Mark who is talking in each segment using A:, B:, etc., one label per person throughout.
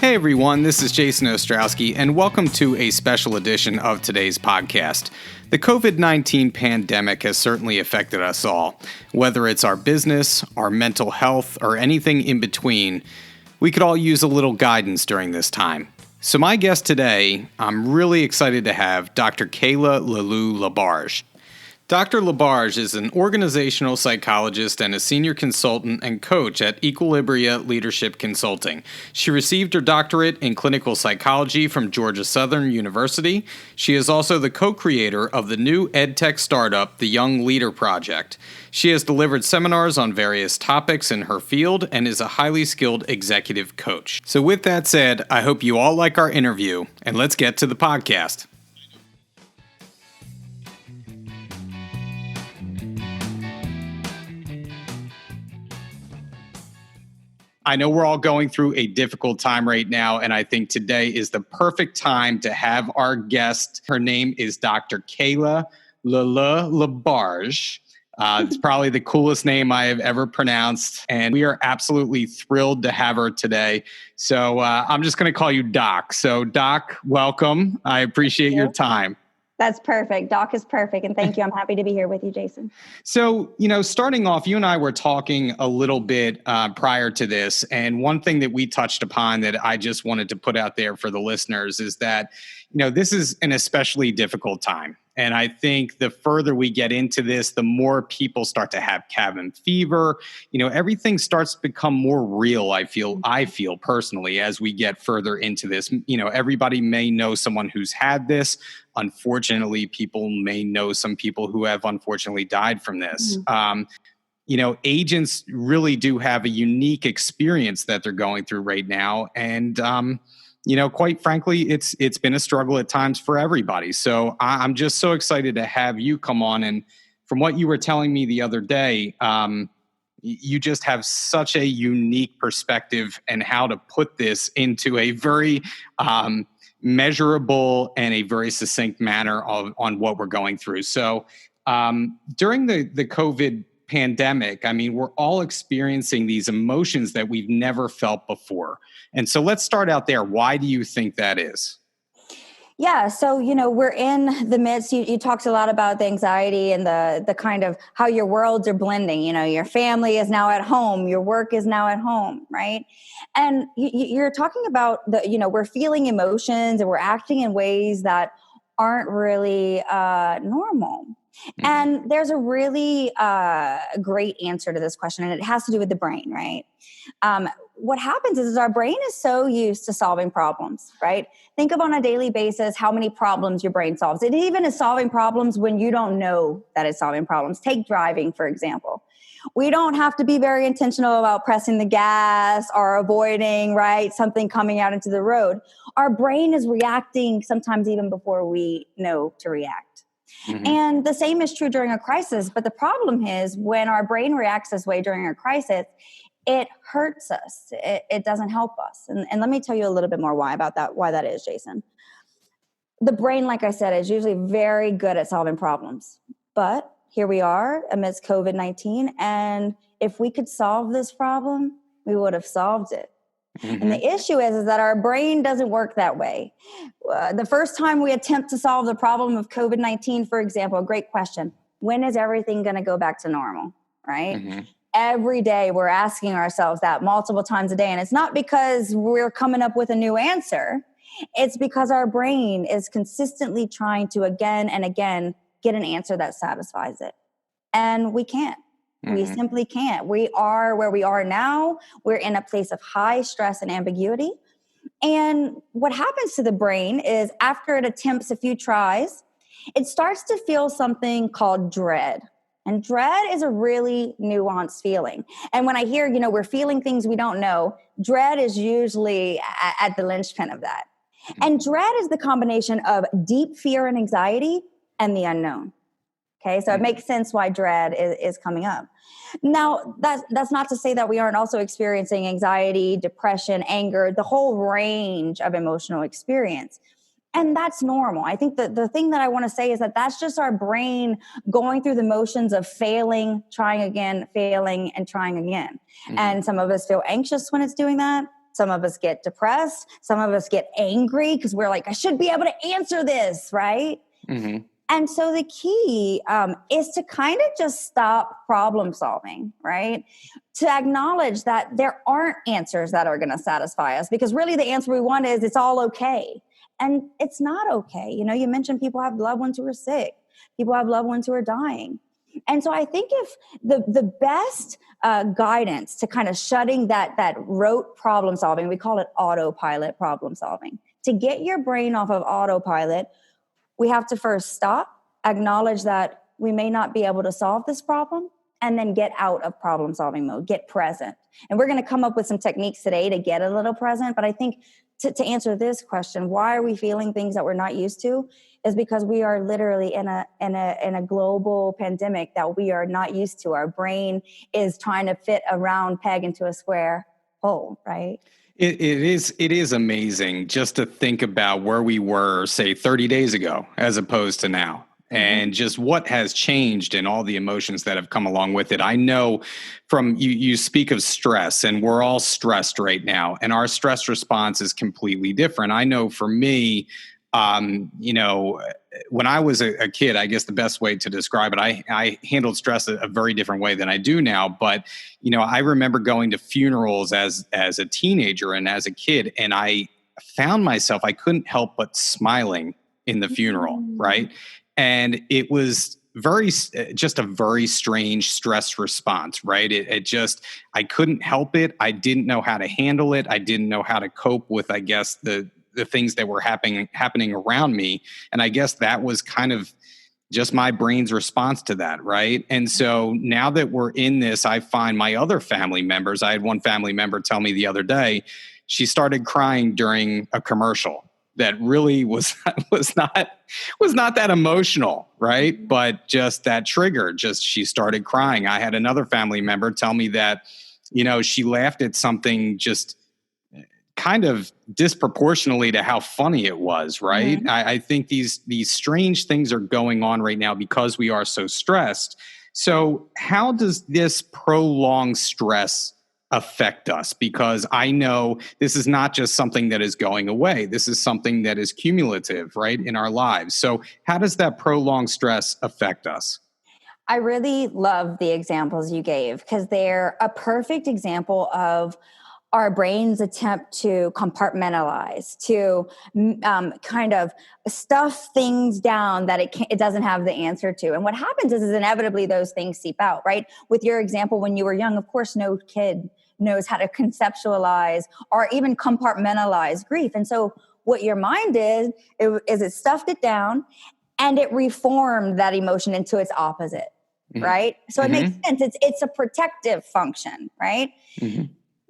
A: Hey everyone, this is Jason Ostrowski, and welcome to a special edition of today's podcast. The COVID-19 pandemic has certainly affected us all. Whether it's our business, our mental health, or anything in between, we could all use a little guidance during this time. So my guest today, I'm really excited to have Dr. Kayla LeBarge. Dr. LeBarge is an organizational psychologist and a senior consultant and coach at Equilibria Leadership Consulting. She received her doctorate in clinical psychology from Georgia Southern University. She is also the co-creator of the new edtech startup, the Young Leader Project. She has delivered seminars on various topics in her field and is a highly skilled executive coach. So with that said, I hope you all like our interview, and let's get to the podcast. I know we're all going through a difficult time right now, and I think today is the perfect time to have our guest. Her name is Dr. Kayla LeBarge. It's probably the coolest name I have ever pronounced, and we are absolutely thrilled to have her today. So I'm just going to call you Doc. So Doc, welcome. I appreciate your time.
B: That's perfect. Doc is perfect. And thank you. I'm happy to be here with you, Jason.
A: So, starting off, you and I were talking a little bit prior to this. And one thing that we touched upon that I just wanted to put out there for the listeners is that, this is an especially difficult time. And I think the further we get into this, the more people start to have cabin fever. Everything starts to become more real, I feel personally, as we get further into this. Everybody may know someone who's had this. Unfortunately, people may know some people who have unfortunately died from this. Agents really do have a unique experience that they're going through right now. And, quite frankly, it's been a struggle at times for everybody. So I'm just so excited to have you come on. And from what you were telling me the other day, you just have such a unique perspective and how to put this into a very measurable and a very succinct manner on what we're going through. So during the COVID pandemic, we're all experiencing these emotions that we've never felt before. And so let's start out there. Why do you think that is?
B: Yeah. So, we're in the midst, you talked a lot about the anxiety and the kind of how your worlds are blending. Your family is now at home, your work is now at home, right? And you're talking about we're feeling emotions and we're acting in ways that aren't really normal. Mm-hmm. And there's a really great answer to this question, and it has to do with the brain, right? What happens is our brain is so used to solving problems, right? Think of on a daily basis how many problems your brain solves. It even is solving problems when you don't know that it's solving problems. Take driving, for example. We don't have to be very intentional about pressing the gas or avoiding, right, something coming out into the road. Our brain is reacting sometimes even before we know to react. Mm-hmm. And the same is true during a crisis. But the problem is when our brain reacts this way during a crisis, it hurts us. It doesn't help us. And let me tell you a little bit more why that is, Jason. The brain, like I said, is usually very good at solving problems. But here we are amidst COVID-19. And if we could solve this problem, we would have solved it. Mm-hmm. And the issue is that our brain doesn't work that way. The first time we attempt to solve the problem of COVID-19, for example, a great question, when is everything going to go back to normal, right? Mm-hmm. Every day we're asking ourselves that multiple times a day. And it's not because we're coming up with a new answer. It's because our brain is consistently trying to again and again get an answer that satisfies it. And we can't. Mm-hmm. We simply can't. We are where we are now. We're in a place of high stress and ambiguity. And what happens to the brain is after it attempts a few tries, it starts to feel something called dread. And dread is a really nuanced feeling. And when I hear, we're feeling things we don't know, dread is usually at the linchpin of that. And dread is the combination of deep fear and anxiety and the unknown. Okay, so it makes sense why dread is coming up. Now, that's not to say that we aren't also experiencing anxiety, depression, anger, the whole range of emotional experience. And that's normal. I think the thing that I want to say is that that's just our brain going through the motions of failing, trying again, failing, and trying again. Mm-hmm. And some of us feel anxious when it's doing that. Some of us get depressed. Some of us get angry because we're like, I should be able to answer this, right?
A: Mm-hmm.
B: And so the key is to kind of just stop problem solving, right? To acknowledge that there aren't answers that are going to satisfy us, because really the answer we want is it's all okay. And it's not okay. You know, you mentioned people have loved ones who are sick. People have loved ones who are dying. And so I think if the best guidance to kind of shutting that rote problem solving, we call it autopilot problem solving, to get your brain off of autopilot, we have to first stop, acknowledge that we may not be able to solve this problem, and then get out of problem solving mode, get present. And we're going to come up with some techniques today to get a little present. But I think to answer this question, why are we feeling things that we're not used to, is because we are literally in a global pandemic that we are not used to. Our brain is trying to fit a round peg into a square hole, right?
A: It is amazing just to think about where we were, say, 30 days ago, as opposed to now. And just what has changed and all the emotions that have come along with it. I know from you speak of stress, and we're all stressed right now, and our stress response is completely different. I know for me, when I was a kid, I guess the best way to describe it, I handled stress a very different way than I do now. But, I remember going to funerals as a teenager and as a kid, and I found myself, I couldn't help but smiling in the funeral, right? And it was just a very strange stress response, right? I couldn't help it. I didn't know how to handle it. I didn't know how to cope with, I guess, the things that were happening around me. And I guess that was kind of just my brain's response to that, right? And so now that we're in this, I find my other family members, I had one family member tell me the other day, she started crying during a commercial that really was not that emotional, right? But just that trigger, she started crying. I had another family member tell me that, she laughed at something just kind of disproportionately to how funny it was, right? Mm-hmm. I think these strange things are going on right now because we are so stressed. So how does this prolonged stress affect us? Because I know this is not just something that is going away. This is something that is cumulative, right, in our lives. So how does that prolonged stress affect us?
B: I really love the examples you gave, because they're a perfect example of our brain's attempt to compartmentalize, to kind of stuff things down that it doesn't have the answer to. And what happens is inevitably those things seep out, right? With your example, when you were young, of course, no kid knows how to conceptualize or even compartmentalize grief. And so what your mind did is it stuffed it down and it reformed that emotion into its opposite, right? So it makes sense. It's a protective function, right?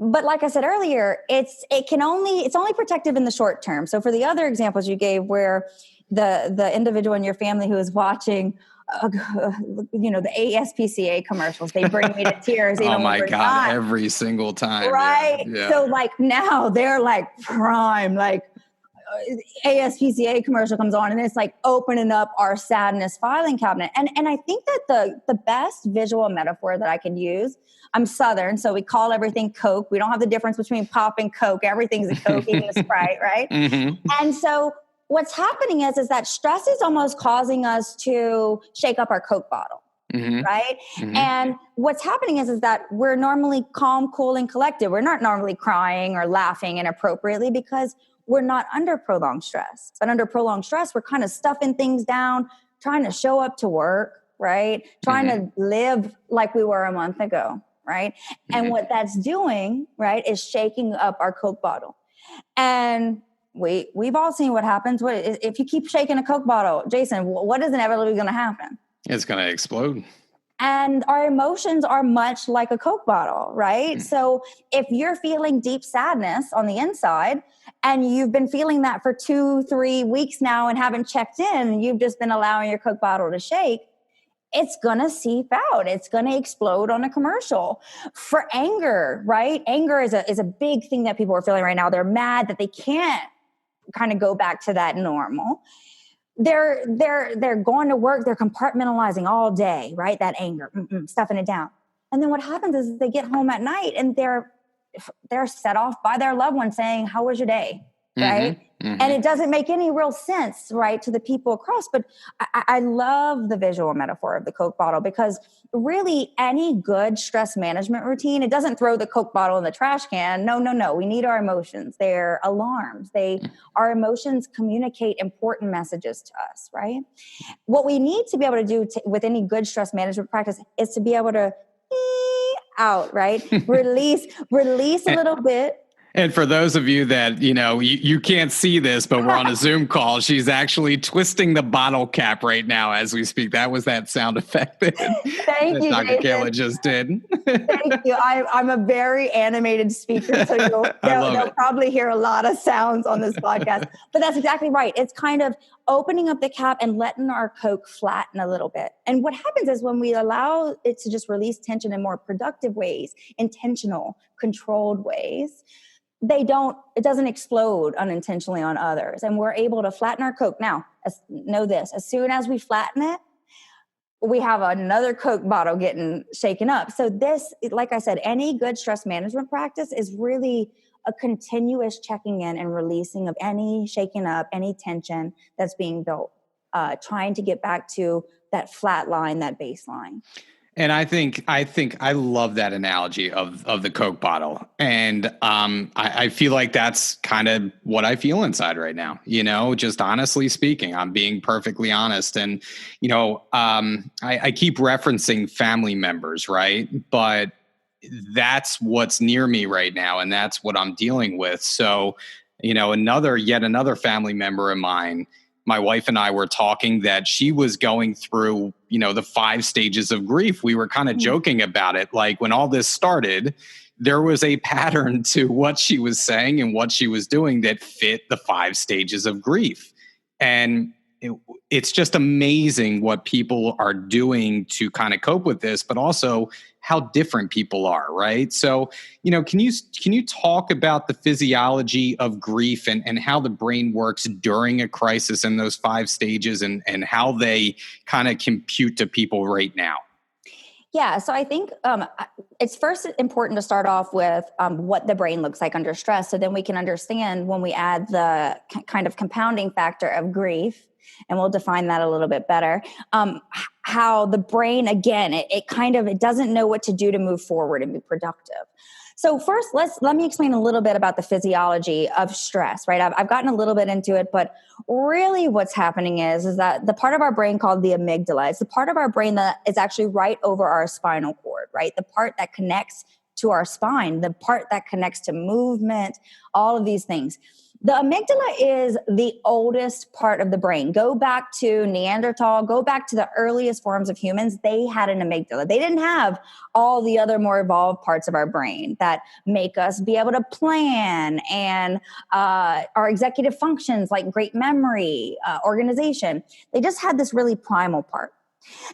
B: But like I said earlier, it's only protective in the short term. So for the other examples you gave, where the individual in your family who is watching, the ASPCA commercials, they bring me to tears.
A: Oh my God, every single time.
B: Right. Yeah. So like now they're like prime, like ASPCA commercial comes on and it's like opening up our sadness filing cabinet. And I think that the best visual metaphor that I can use, I'm Southern, so we call everything Coke. We don't have the difference between pop and Coke. Everything's a Coke, even a Sprite, right? And so what's happening is that stress is almost causing us to shake up our Coke bottle. Right. And what's happening is that we're normally calm, cool, and collected. We're not normally crying or laughing inappropriately because we're not under prolonged stress. But under prolonged stress, we're kind of stuffing things down, trying to show up to work, right? Trying to live like we were a month ago, right? And what that's doing, right, is shaking up our Coke bottle. And we've all seen what happens. If you keep shaking a Coke bottle, Jason, what is inevitably going to happen?
A: It's going to explode.
B: And our emotions are much like a Coke bottle, right? So if you're feeling deep sadness on the inside and you've been feeling that for 2-3 weeks now and haven't checked in, and you've just been allowing your Coke bottle to shake, it's going to seep out. It's going to explode on a commercial. For anger, right? Anger is a big thing that people are feeling right now. They're mad that they can't kind of go back to that normal. They're going to work, they're compartmentalizing all day, right? That anger, stuffing it down. And then what happens is they get home at night and they're they're set off by their loved one saying, how was your day? Right.
A: Mm-hmm.
B: And it doesn't make any real sense, right, to the people across. But I love the visual metaphor of the Coke bottle, because really any good stress management routine, it doesn't throw the Coke bottle in the trash can. No. We need our emotions. They're alarms. Our emotions communicate important messages to us, right? What we need to be able to do with any good stress management practice is to be able to out, right? Release a little bit.
A: And for those of you that, you can't see this, but we're on a Zoom call, she's actually twisting the bottle cap right now as we speak. That was that sound effect that
B: Thank you,
A: Dr. Kayla just did.
B: Thank you. I'm a very animated speaker, so they'll probably hear a lot of sounds on this podcast. But that's exactly right. It's kind of opening up the cap and letting our Coke flatten a little bit. And what happens is when we allow it to just release tension in more productive ways, intentional, controlled ways, it doesn't explode unintentionally on others. And we're able to flatten our Coke. Now, know this, as soon as we flatten it, we have another Coke bottle getting shaken up. So this, like I said, any good stress management practice is really a continuous checking in and releasing of any shaken up, any tension that's being built, trying to get back to that flat line, that baseline.
A: And I think I love that analogy of the Coke bottle. And I feel like that's kind of what I feel inside right now, just honestly speaking. I'm being perfectly honest. And, I keep referencing family members, right? But that's what's near me right now. And that's what I'm dealing with. So, yet another family member of mine, my wife and I were talking that she was going through, the 5 stages of grief. We were kind of joking about it. Like when all this started, there was a pattern to what she was saying and what she was doing that fit the 5 stages of grief. And it's just amazing what people are doing to kind of cope with this, but also how different people are, right? So, can you talk about the physiology of grief and how the brain works during a crisis in those 5 stages and how they kind of compute to people right now?
B: Yeah, so I think it's first important to start off with what the brain looks like under stress. So then we can understand when we add the kind of compounding factor of grief, and we'll define that a little bit better, how the brain, again, it doesn't know what to do to move forward and be productive. So first, let me explain a little bit about the physiology of stress, right? I've gotten a little bit into it, but really what's happening is that the part of our brain called the amygdala, it's the part of our brain that is actually right over our spinal cord, right? The part that connects to our spine, the part that connects to movement, all of these things. The amygdala is the oldest part of the brain. Go back to Neanderthal, go back to the earliest forms of humans. They had an amygdala. They didn't have all the other more evolved parts of our brain that make us be able to plan and our executive functions like great memory, organization. They just had this really primal part.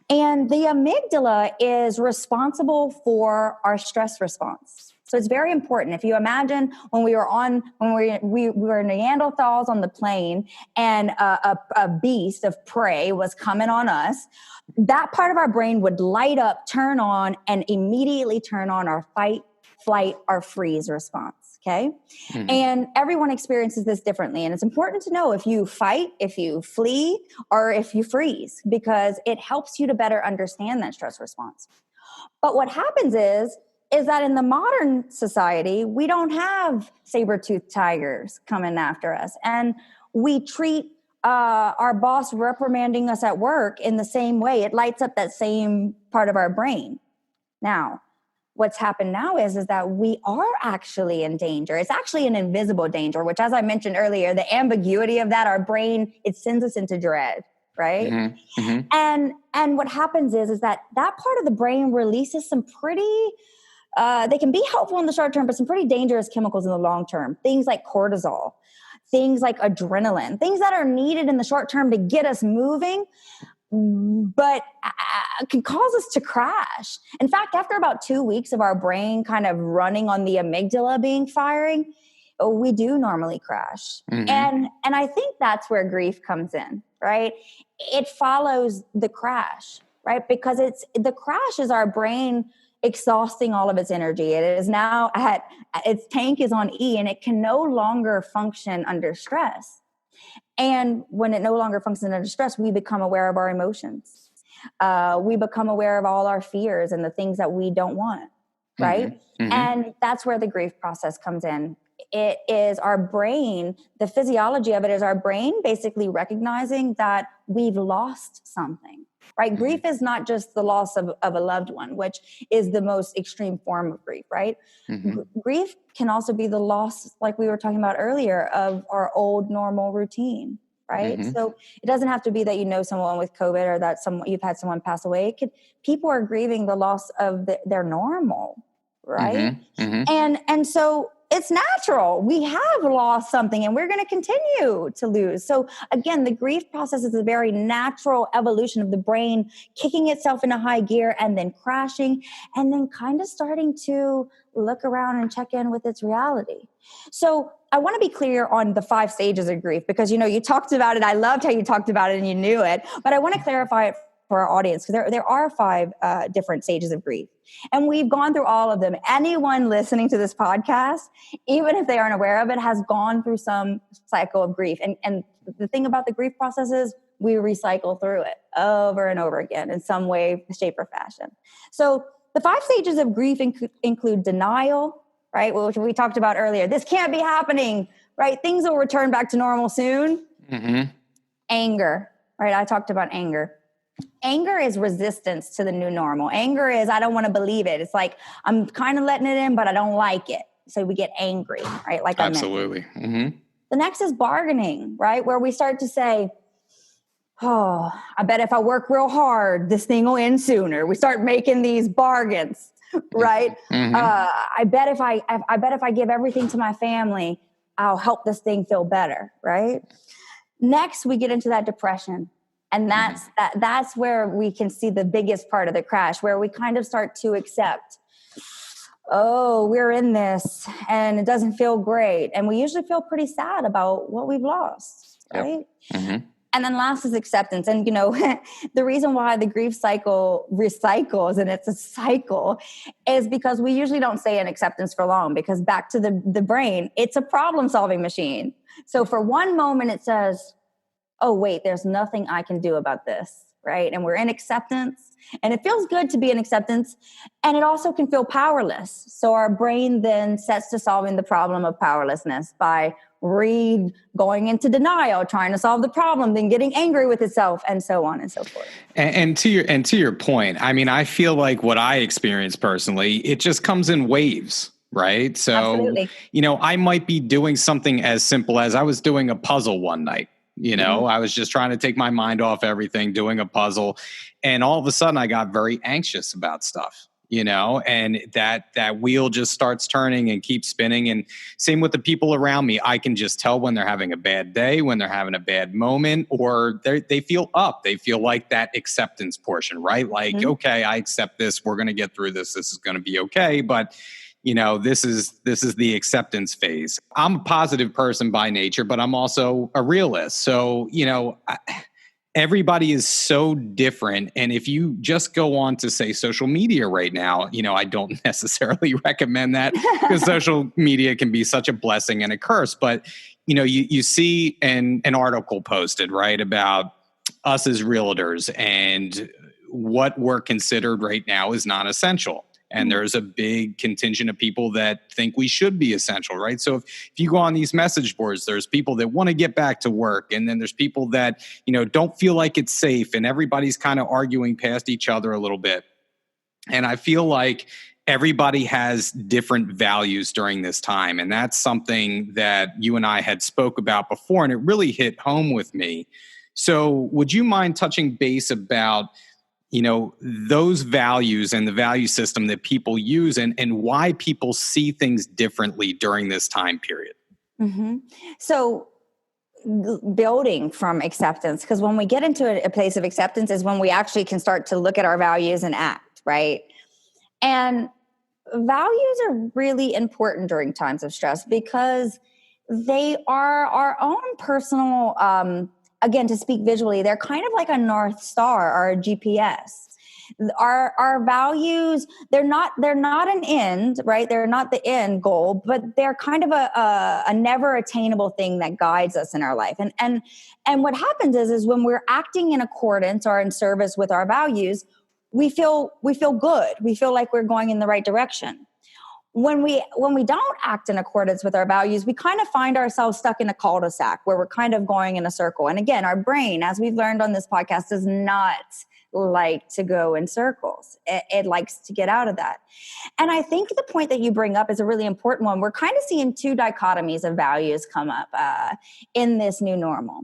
B: And the amygdala is responsible for our stress response. So it's very important. If you imagine when we were Neanderthals on the plane and a beast of prey was coming on us, that part of our brain would light up, turn on, and immediately turn on our fight, flight, or freeze response. Okay. Mm-hmm. And everyone experiences this differently. And it's important to know if you fight, if you flee, or if you freeze, because it helps you to better understand that stress response. But what happens is that in the modern society, we don't have saber-toothed tigers coming after us. And we treat our boss reprimanding us at work in the same way. It lights up that same part of our brain. Now, what's happened now is that we are actually in danger. It's actually an invisible danger, which, as I mentioned earlier, the ambiguity of that, our brain, it sends us into dread, right? Mm-hmm. Mm-hmm. And what happens is that part of the brain releases some pretty... they can be helpful in the short term, but some pretty dangerous chemicals in the long term. Things like cortisol, things like adrenaline, things that are needed in the short term to get us moving, but can cause us to crash. In fact, after about 2 weeks of our brain kind of running on the amygdala being firing, we do normally crash. Mm-hmm. And I think that's where grief comes in, right? It follows the crash, right? Because the crash is our brain exhausting all of its energy. It is now its tank is on E, and it can no longer function under stress. And when it no longer functions under stress, we become aware of our emotions. We become aware of all our fears and the things that we don't want, right?
A: Mm-hmm. Mm-hmm.
B: And that's where the grief process comes in. It is our brain, the physiology of it is our brain basically recognizing that we've lost something, right? Mm-hmm. Grief is not just the loss of a loved one, which is the most extreme form of grief, right? Mm-hmm. Grief can also be the loss, like we were talking about earlier, of our old normal routine, right? Mm-hmm. So it doesn't have to be that you know someone with COVID or that you've had someone pass away. People are grieving the loss of their normal, right? Mm-hmm. Mm-hmm. And so it's natural. We have lost something and we're going to continue to lose. So again, the grief process is a very natural evolution of the brain kicking itself into high gear and then crashing and then kind of starting to look around and check in with its reality. So I want to be clear on the 5 stages of grief because, you talked about it. I loved how you talked about it and you knew it, but I want to clarify it for our audience because there are 5 different stages of grief. And we've gone through all of them. Anyone listening to this podcast, even if they aren't aware of it, has gone through some cycle of grief. And the thing about the grief process is we recycle through it over and over again in some way, shape, or fashion. So the 5 stages of grief include denial, right? Which we talked about earlier. This can't be happening, right? Things will return back to normal soon. Mm-hmm. Anger, right? I talked about anger. Anger is resistance to the new normal. Anger is, I don't want to believe it. It's like, I'm kind of letting it in, but I don't like it. So we get angry, right? Like
A: absolutely. Mm-hmm.
B: The next is bargaining, right? Where we start to say, oh, I bet if I work real hard, this thing will end sooner. We start making these bargains, right? Mm-hmm. I bet if I give everything to my family, I'll help this thing feel better, right? Next, we get into that depression. And that's where we can see the biggest part of the crash, where we kind of start to accept, oh, we're in this and it doesn't feel great. And we usually feel pretty sad about what we've lost, right? Yep. Mm-hmm. And then last is acceptance. And, the reason why the grief cycle recycles, and it's a cycle, is because we usually don't stay in acceptance for long, because back to the brain, it's a problem-solving machine. So for one moment it says, oh, wait, there's nothing I can do about this, right? And we're in acceptance, and it feels good to be in acceptance, and it also can feel powerless. So our brain then sets to solving the problem of powerlessness by going into denial, trying to solve the problem, then getting angry with itself, and so on and so forth.
A: And to your point, I mean, I feel like what I experience personally, it just comes in waves. Right. So, absolutely. I might be doing something as simple as I was doing a puzzle one night. Mm-hmm. I was just trying to take my mind off everything, doing a puzzle. And all of a sudden I got very anxious about stuff, and that wheel just starts turning and keeps spinning. And same with the people around me. I can just tell when they're having a bad day, when they're having a bad moment, or they feel up. They feel like that acceptance portion, right? Like, mm-hmm. Okay, I accept this. We're going to get through this. This is going to be okay. But this is the acceptance phase. I'm a positive person by nature, but I'm also a realist. So, everybody is so different. And if you just go on to say social media right now, I don't necessarily recommend that because social media can be such a blessing and a curse. But, you see an article posted, right, about us as realtors and what we're considered right now is non-essential. And there's a big contingent of people that think we should be essential, right? So if you go on these message boards, there's people that want to get back to work. And then there's people that, don't feel like it's safe. And everybody's kind of arguing past each other a little bit. And I feel like everybody has different values during this time. And that's something that you and I had spoke about before. And it really hit home with me. So would you mind touching base about those values and the value system that people use and why people see things differently during this time period?
B: Mm-hmm. So building from acceptance, because when we get into a place of acceptance is when we actually can start to look at our values and act, right? And values are really important during times of stress because they are our own personal again, to speak visually, they're kind of like a North Star or a GPS. Our values, they're not an end, right? They're not the end goal, but they're kind of a never attainable thing that guides us in our life. And what happens is when we're acting in accordance or in service with our values, we feel good. We feel like we're going in the right direction. When we don't act in accordance with our values, we kind of find ourselves stuck in a cul-de-sac where we're kind of going in a circle. And again, our brain, as we've learned on this podcast, does not like to go in circles. It likes to get out of that. And I think the point that you bring up is a really important one. We're kind of seeing two dichotomies of values come up in this new normal.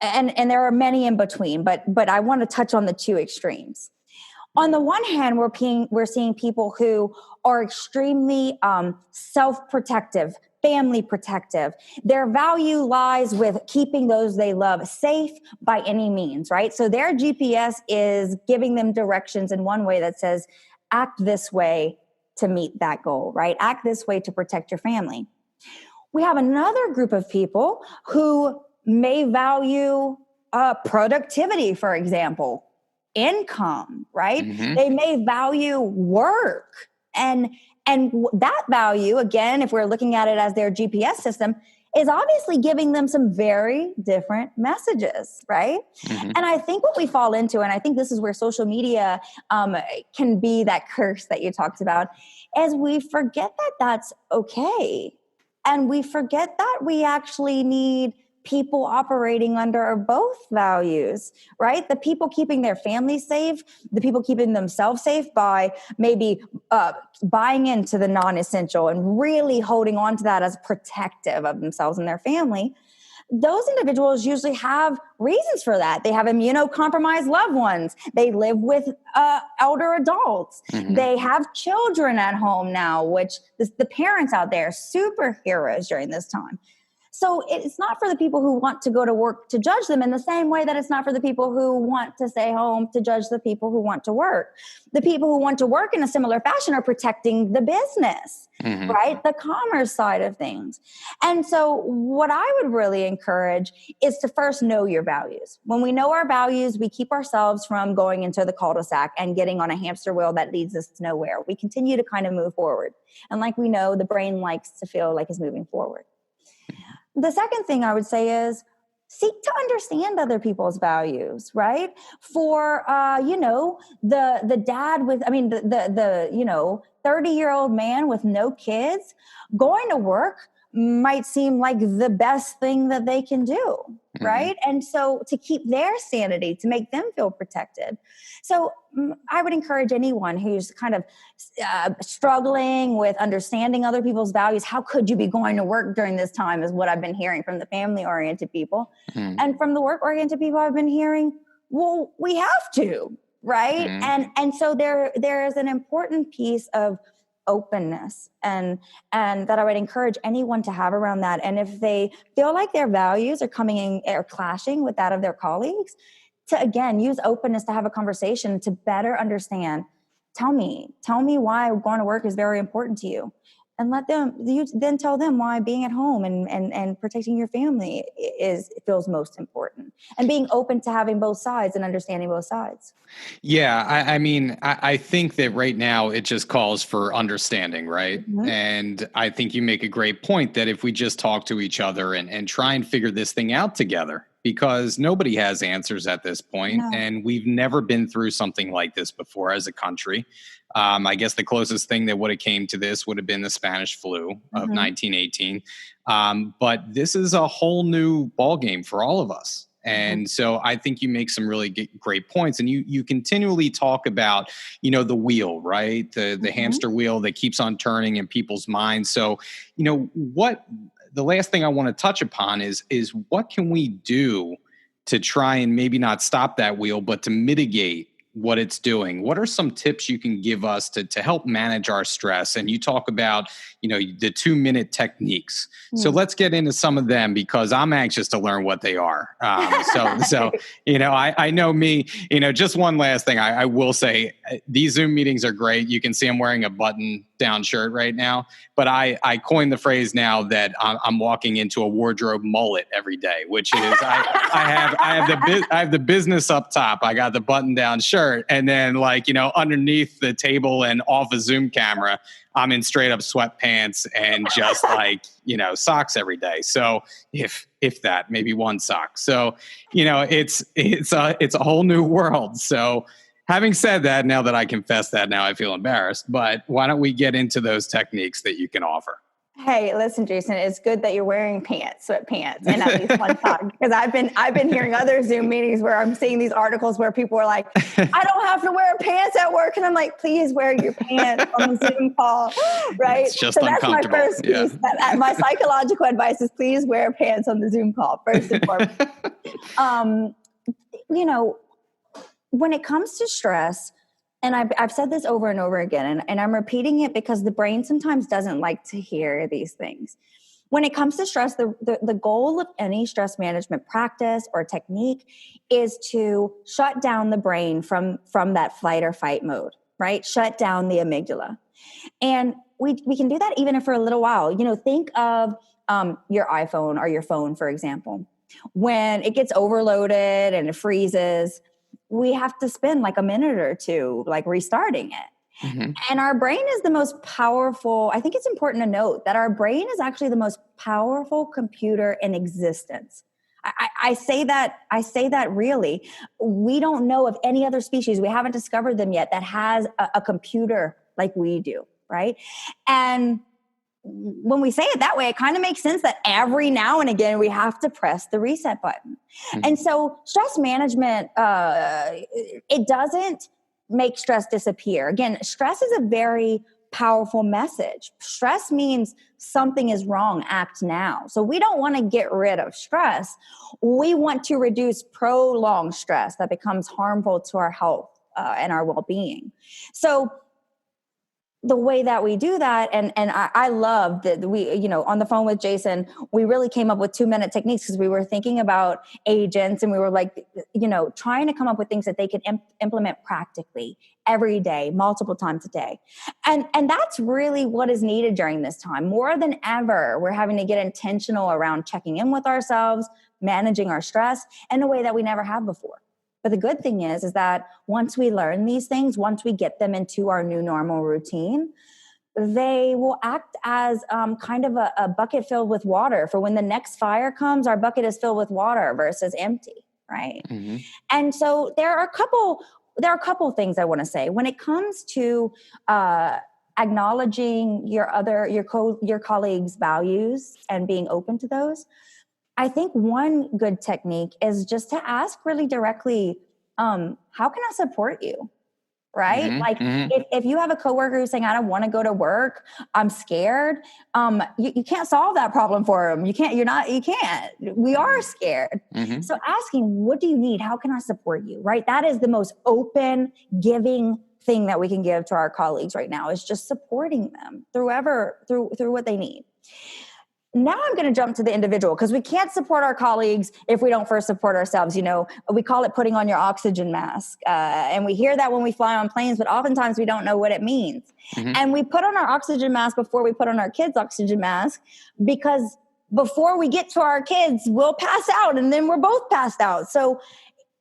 B: And there are many in between, but I want to touch on the two extremes. On the one hand, we're seeing people who are extremely self-protective, family protective. Their value lies with keeping those they love safe by any means, right? So their GPS is giving them directions in one way that says, act this way to meet that goal, right? Act this way to protect your family. We have another group of people who may value productivity, for example, income, right?
A: Mm-hmm.
B: They may value work. And that value, again, if we're looking at it as their GPS system, is obviously giving them some very different messages, right? Mm-hmm. And I think what we fall into, and I think this is where social media can be that curse that you talked about, is we forget that that's okay. And we forget that we actually need people operating under both values, right? The people keeping their families safe, the people keeping themselves safe by maybe buying into the non-essential and really holding on to that as protective of themselves and their family. Those individuals usually have reasons for that. They have immunocompromised loved ones. They live with elder adults. Mm-hmm. They have children at home now, which the parents out there, superheroes during this time. So it's not for the people who want to go to work to judge them in the same way that it's not for the people who want to stay home to judge the people who want to work. The people who want to work in a similar fashion are protecting the business, mm-hmm. right? The commerce side of things. And so what I would really encourage is to first know your values. When we know our values, we keep ourselves from going into the cul-de-sac and getting on a hamster wheel that leads us to nowhere. We continue to kind of move forward. And like we know, the brain likes to feel like it's moving forward. The second thing I would say is seek to understand other people's values, right? For, the dad with, the 30-year-old man with no kids, going to work might seem like the best thing that they can do, mm-hmm. right? And so to keep their sanity, to make them feel protected. So I would encourage anyone who's kind of struggling with understanding other people's values. How could you be going to work during this time is what I've been hearing from the family-oriented people. Mm-hmm. And from the work-oriented people, I've been hearing, well, we have to, right? Mm-hmm. And so there is an important piece of openness and that I would encourage anyone to have around that. And if they feel like their values are coming in or clashing with that of their colleagues, to again use openness to have a conversation to better understand. Tell me why going to work is very important to you, and you then tell them why being at home and protecting your family feels most important, and being open to having both sides and understanding both sides.
A: Yeah. I think that right now it just calls for understanding, right? Mm-hmm. And I think you make a great point that if we just talk to each other and try and figure this thing out together, because nobody has answers at this point, no. And we've never been through something like this before as a country. I guess the closest thing that would have came to this would have been the Spanish flu of 1918. But this is a whole new ballgame for all of us. And so I think you make some really great points, and you continually talk about, the wheel, right? The hamster wheel that keeps on turning in people's minds. So, the last thing I want to touch upon is what can we do to try and maybe not stop that wheel, but to mitigate what it's doing? What are some tips you can give us to help manage our stress? And you talk about, the 2-minute techniques. So let's get into some of them, because I'm anxious to learn what they are. So I know me, just one last thing I will say, these Zoom meetings are great. You can see I'm wearing a button down shirt right now, but I coined the phrase now that I'm walking into a wardrobe mullet every day, which is I have the business up top. I got the button down shirt, and then underneath the table and off a Zoom camera, I'm in straight up sweatpants and just socks every day. So if that, maybe one sock. So, it's a whole new world. So having said that, now that I confess that, now I feel embarrassed, but why don't we get into those techniques that you can offer?
B: Hey, listen, Jason, it's good that you're wearing sweatpants, and at least one sock. Because I've been hearing other Zoom meetings where I'm seeing these articles where people are like, I don't have to wear pants at work. And I'm like, please wear your pants on the Zoom call, right?
A: It's just uncomfortable.
B: That's my first piece. Yeah. My psychological advice is please wear pants on the Zoom call, first and foremost. When it comes to stress, and I've said this over and over again, and I'm repeating it because the brain sometimes doesn't like to hear these things. When it comes to stress, the goal of any stress management practice or technique is to shut down the brain from that flight or fight mode, right? Shut down the amygdala. And we can do that even if for a little while. Think of your iPhone or your phone, for example. When it gets overloaded and it freezes, we have to spend like a minute or two restarting it. Mm-hmm. And our brain is the most powerful. I think it's important to note that our brain is actually the most powerful computer in existence. I say that really. We don't know of any other species, we haven't discovered them yet, that has a computer like we do, right? And when we say it that way, it kind of makes sense that every now and again we have to press the reset button. Mm-hmm. And so stress management, it doesn't make stress disappear. Again, stress is a very powerful message. Stress means something is wrong, act now. So we don't want to get rid of stress. We want to reduce prolonged stress that becomes harmful to our health and our well-being. So the way that we do that, and I love that we, on the phone with Jason, we really came up with 2-minute techniques because we were thinking about agents and we were trying to come up with things that they could implement practically every day, multiple times a day. And that's really what is needed during this time. More than ever, we're having to get intentional around checking in with ourselves, managing our stress in a way that we never have before. But the good thing is that once we learn these things, once we get them into our new normal routine, they will act as kind of a bucket filled with water for when the next fire comes. Our bucket is filled with water versus empty, right? Mm-hmm. And so there are a couple things I want to say when it comes to acknowledging your colleagues' values and being open to those. I think one good technique is just to ask really directly, how can I support you? Right? Mm-hmm. If you have a coworker who's saying, I don't want to go to work, I'm scared. You can't solve that problem for them. You can't. We are scared. Mm-hmm. So asking, what do you need? How can I support you? Right? That is the most open, giving thing that we can give to our colleagues right now, is just supporting them through what they need. Now I'm going to jump to the individual, because we can't support our colleagues if we don't first support ourselves. We call it putting on your oxygen mask. And we hear that when we fly on planes, but oftentimes we don't know what it means. Mm-hmm. And we put on our oxygen mask before we put on our kids' oxygen mask, because before we get to our kids, we'll pass out and then we're both passed out. So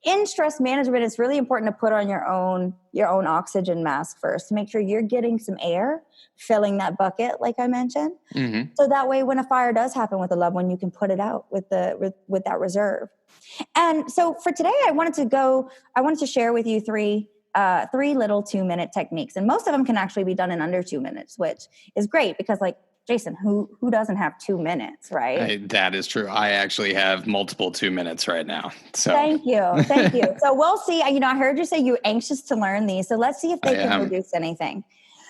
B: in stress management, it's really important to put on your own oxygen mask first to make sure you're getting some air, filling that bucket, like I mentioned. Mm-hmm. So that way, when a fire does happen with a loved one, you can put it out with that reserve. And so for today, I wanted to share with you three little 2-minute techniques. And most of them can actually be done in under 2 minutes, which is great because, like, Jason, who doesn't have 2 minutes, right?
A: That is true. I actually have multiple 2 minutes right now. So
B: Thank you. So we'll see. I heard you say you're anxious to learn these. So let's see if they can reduce anything.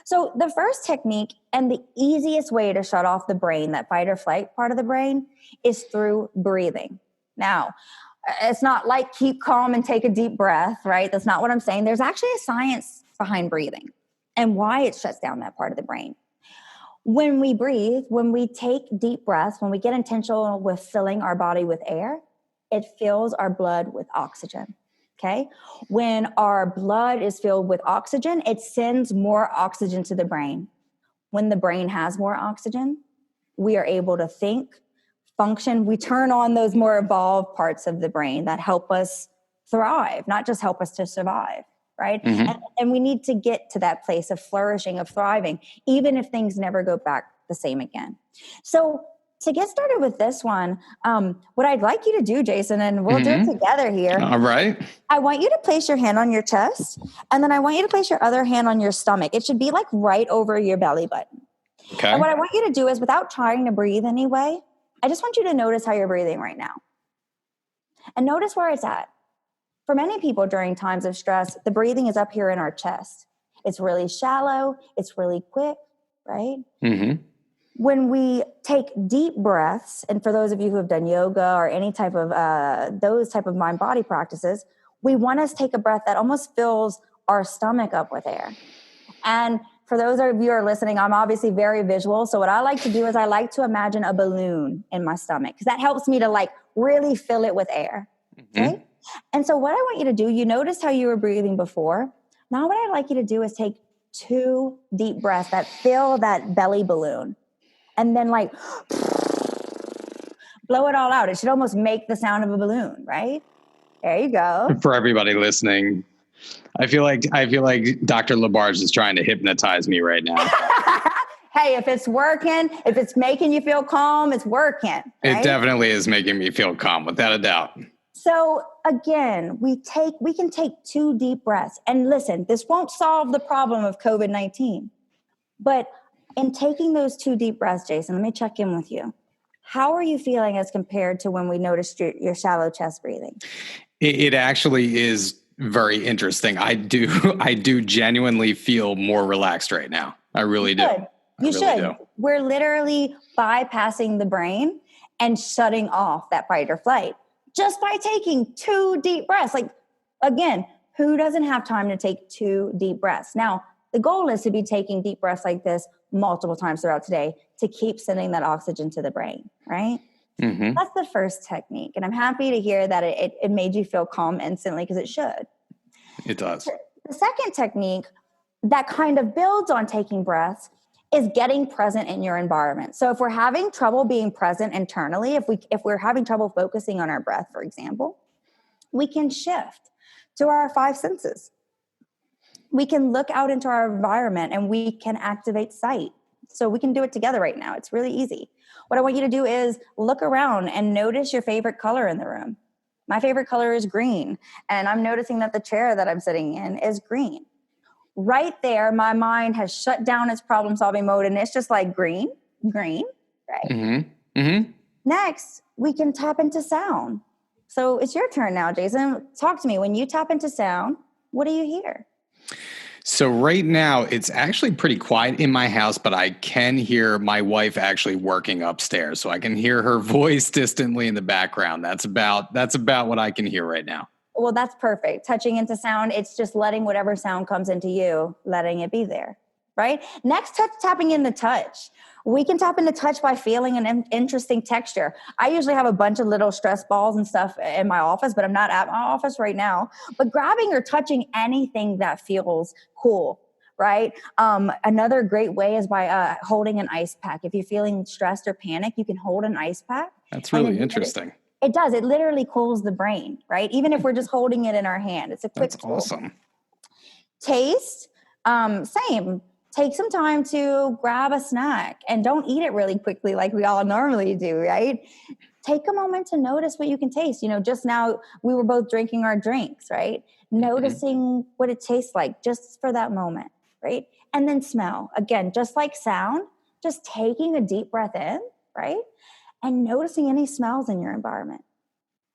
B: So the first technique, and the easiest way to shut off the brain, that fight or flight part of the brain, is through breathing. Now, it's not like keep calm and take a deep breath, right? That's not what I'm saying. There's actually a science behind breathing and why it shuts down that part of the brain. When we breathe, when we take deep breaths, when we get intentional with filling our body with air, it fills our blood with oxygen, okay? When our blood is filled with oxygen, it sends more oxygen to the brain. when the brain has more oxygen, we are able to think, function. We turn on those more evolved parts of the brain that help us thrive, not just help us to survive, right? And we need to get to that place of flourishing, of thriving, even if things never go back the same again. So to get started with this one, what I'd like you to do, Jason, and we'll do it together here.
A: All right.
B: I want you to place your hand on your chest, and then I want you to place your other hand on your stomach. It should be like right over your belly button.
A: Okay.
B: And what I want you to do is, without trying to breathe anyway, I just want you to notice how you're breathing right now. And notice where it's at. For many people during times of stress, the breathing is up here in our chest. It's really shallow. It's really quick, right? When we take deep breaths, and for those of you who have done yoga or any type of those type of mind-body practices, we want to take a breath that almost fills our stomach up with air. And for those of you who are listening, I'm obviously very visual. So what I like to do is I like to imagine a balloon in my stomach, because that helps me to like really fill it with air. Right? And so what I want you to do, you noticed how you were breathing before. Now what I'd like you to do is take 2 deep breaths that fill that belly balloon. And then like blow it all out. It should almost make the sound of a balloon, right? There you go.
A: For everybody listening, I feel like Dr. LeBarge is trying to hypnotize me right now.
B: Hey, if it's working, if it's making you feel calm, it's working. Right?
A: It definitely is making me feel calm, without a doubt.
B: So again, we can take 2 deep breaths. And listen, this won't solve the problem of COVID-19, but in taking those 2 deep breaths, Jason, let me check in with you. How are you feeling as compared to when we noticed your shallow chest breathing?
A: It actually is very interesting. I do genuinely feel more relaxed right now. I really do.
B: You should. We're literally bypassing the brain and shutting off that fight or flight just by taking 2 deep breaths. Like, again, who doesn't have time to take 2 deep breaths? Now, the goal is to be taking deep breaths like this multiple times throughout today to keep sending that oxygen to the brain, right? That's the first technique. And I'm happy to hear that it made you feel calm instantly, because it should.
A: It does.
B: The second technique that kind of builds on taking breaths is getting present in your environment. So if we're having trouble being present internally, if we're having trouble focusing on our breath, for example, we can shift to our 5 senses. We can look out into our environment and we can activate sight. So we can do it together right now. It's really easy. What I want you to do is look around and notice your favorite color in the room. My favorite color is green, and I'm noticing that the chair that I'm sitting in is green. Right there, my mind has shut down its problem-solving mode, and it's just like green, right? Next, we can tap into sound. So it's your turn now, Jason. Talk to me. When you tap into sound, what do you hear?
A: So right now, it's actually pretty quiet in my house, but I can hear my wife actually working upstairs. So I can hear her voice distantly in the background. That's about what I can hear right now.
B: Well, that's perfect. Touching into sound, it's just letting whatever sound comes into you, letting it be there, right? Next, tapping into touch. We can tap into touch by feeling an interesting texture. I usually have a bunch of little stress balls and stuff in my office, but I'm not at my office right now. But grabbing or touching anything that feels cool, right? Another great way is by holding an ice pack. If you're feeling stressed or panic, you can hold an ice pack.
A: That's really interesting.
B: It does. It literally cools the brain, right? Even if we're just holding it in our hand. It's a quick tool.
A: That's awesome.
B: Taste, same. Take some time to grab a snack and don't eat it really quickly like we all normally do, right? Take a moment to notice what you can taste. You know, just now we were both drinking our drinks, right? Noticing what it tastes like just for that moment, right? And then smell. Again, just like sound, just taking a deep breath in, right? And noticing any smells in your environment,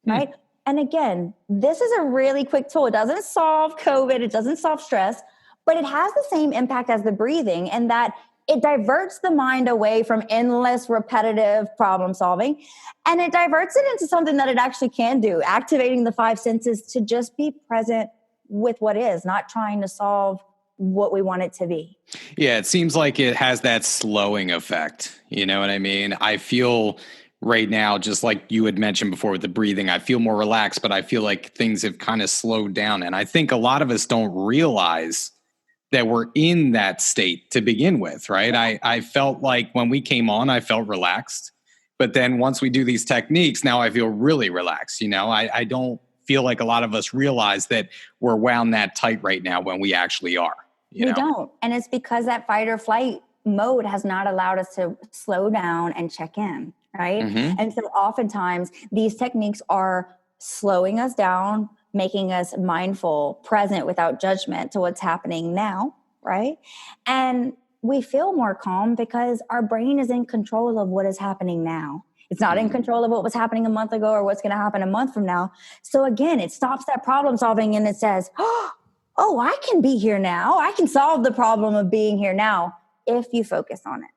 B: right? And again, this is a really quick tool. It doesn't solve COVID. It doesn't solve stress, but it has the same impact as the breathing in that it diverts the mind away from endless repetitive problem solving, and it diverts it into something that it actually can do, activating the 5 senses to just be present with what is, not trying to solve what we want it to be.
A: Yeah, it seems like it has that slowing effect. You know what I mean? I feel right now, just like you had mentioned before with the breathing, I feel more relaxed, but I feel like things have kind of slowed down. And I think a lot of us don't realize that we're in that state to begin with, right? I felt like when we came on, I felt relaxed. But then once we do these techniques, now I feel really relaxed. I don't feel like a lot of us realize that we're wound that tight right now when we actually are.
B: We don't. And it's because that fight or flight mode has not allowed us to slow down and check in, right?
A: Mm-hmm.
B: And so oftentimes these techniques are slowing us down, making us mindful, present without judgment to what's happening now, right? And we feel more calm because our brain is in control of what is happening now. It's not in control of what was happening a month ago or what's going to happen a month from now. So again, it stops that problem solving and it says, oh, I can be here now. I can solve the problem of being here now if you focus on it,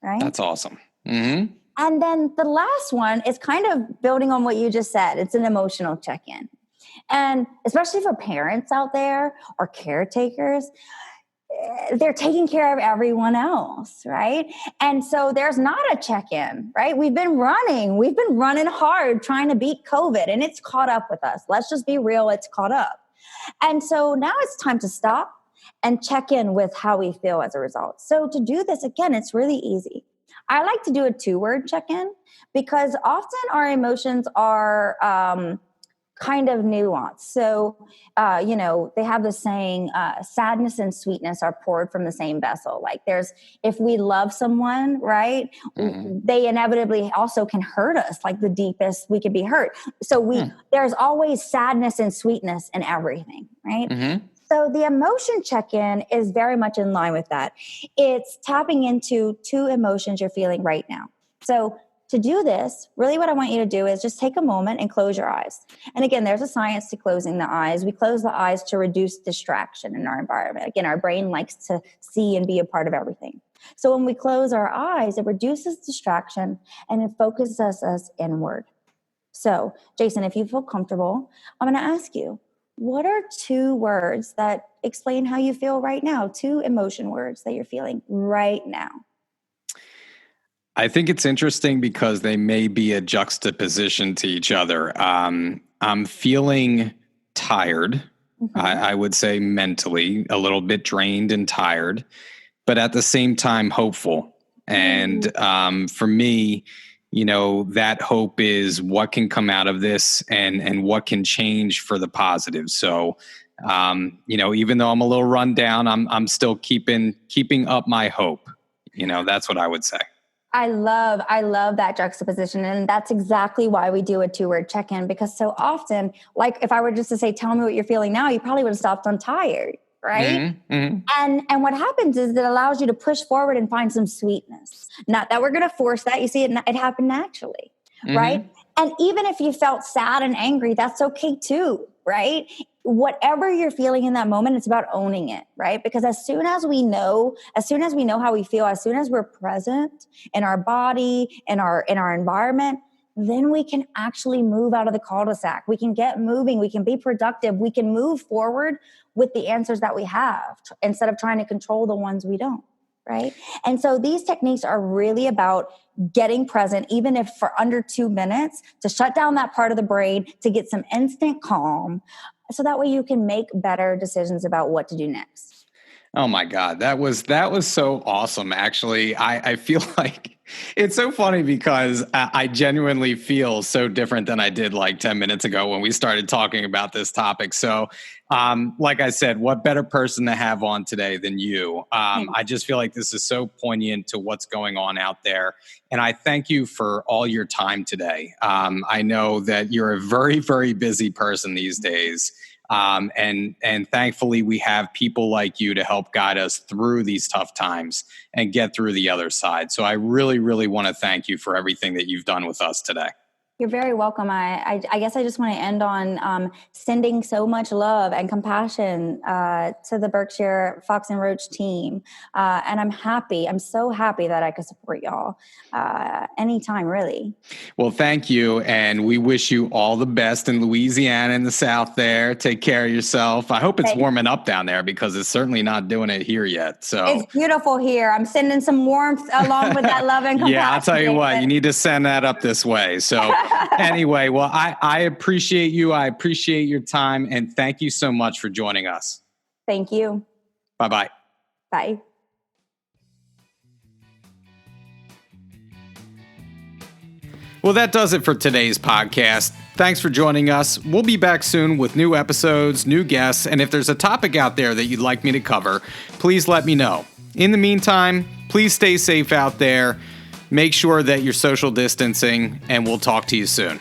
B: right?
A: That's awesome. Mm-hmm.
B: And then the last one is kind of building on what you just said. It's an emotional check-in. And especially for parents out there or caretakers, they're taking care of everyone else, right? And so there's not a check-in, right? We've been running hard trying to beat COVID and it's caught up with us. Let's just be real, it's caught up. And so now it's time to stop and check in with how we feel as a result. So to do this, again, it's really easy. I like to do a 2-word check-in because often our emotions are kind of nuanced. So, they have the saying, sadness and sweetness are poured from the same vessel. Like if we love someone, right, they inevitably also can hurt us, like the deepest we could be hurt. So there's always sadness and sweetness in everything, right? Mm-hmm. So the emotion check-in is very much in line with that. It's tapping into 2 emotions you're feeling right now. So to do this, really what I want you to do is just take a moment and close your eyes. And again, there's a science to closing the eyes. We close the eyes to reduce distraction in our environment. Again, our brain likes to see and be a part of everything. So when we close our eyes, it reduces distraction and it focuses us inward. So Jason, if you feel comfortable, I'm going to ask you, what are 2 words that explain how you feel right now? 2 emotion words that you're feeling right now.
A: I think it's interesting because they may be a juxtaposition to each other. I'm feeling tired. Mm-hmm. I would say mentally a little bit drained and tired, but at the same time, hopeful. And for me, that hope is what can come out of this and what can change for the positive. So, even though I'm a little run down, I'm still keeping up my hope. That's what I would say.
B: I love that juxtaposition. And that's exactly why we do a 2-word check-in, because so often, like if I were just to say, tell me what you're feeling now, you probably would have stopped on tired. Right. Mm-hmm. And what happens is it allows you to push forward and find some sweetness. Not that we're going to force that. You see, it happened naturally. Mm-hmm. Right. And even if you felt sad and angry, that's okay too. Right. Whatever you're feeling in that moment, it's about owning it. Right. Because as soon as we know how we feel, as soon as we're present in our body, in our environment, then we can actually move out of the cul-de-sac. We can get moving. We can be productive. We can move forward with the answers that we have instead of trying to control the ones we don't, right? And so these techniques are really about getting present, even if for under 2 minutes, to shut down that part of the brain, to get some instant calm, so that way you can make better decisions about what to do next.
A: Oh my God, that was so awesome. Actually, I feel like it's so funny because I genuinely feel so different than I did like 10 minutes ago when we started talking about this topic. So, like I said, what better person to have on today than you? I just feel like this is so poignant to what's going on out there. And I thank you for all your time today. I know that you're a very, very busy person these days. And thankfully we have people like you to help guide us through these tough times and get through the other side. So I really, really want to thank you for everything that you've done with us today.
B: You're very welcome. I guess I just want to end on sending so much love and compassion to the Berkshire Fox and Roach team. And I'm so happy that I could support y'all anytime, really.
A: Well, thank you. And we wish you all the best in Louisiana in the South there. Take care of yourself. I hope it's warming up down there because it's certainly not doing it here yet. So
B: it's beautiful here. I'm sending some warmth along with that love and compassion.
A: Yeah, I'll tell you what, you need to send that up this way. So anyway, well, I appreciate you. I appreciate your time. And thank you so much for joining us.
B: Thank you.
A: Bye-bye.
B: Bye.
A: Well, that does it for today's podcast. Thanks for joining us. We'll be back soon with new episodes, new guests, and if there's a topic out there that you'd like me to cover, please let me know. In the meantime, please stay safe out there. Make sure that you're social distancing, and we'll talk to you soon.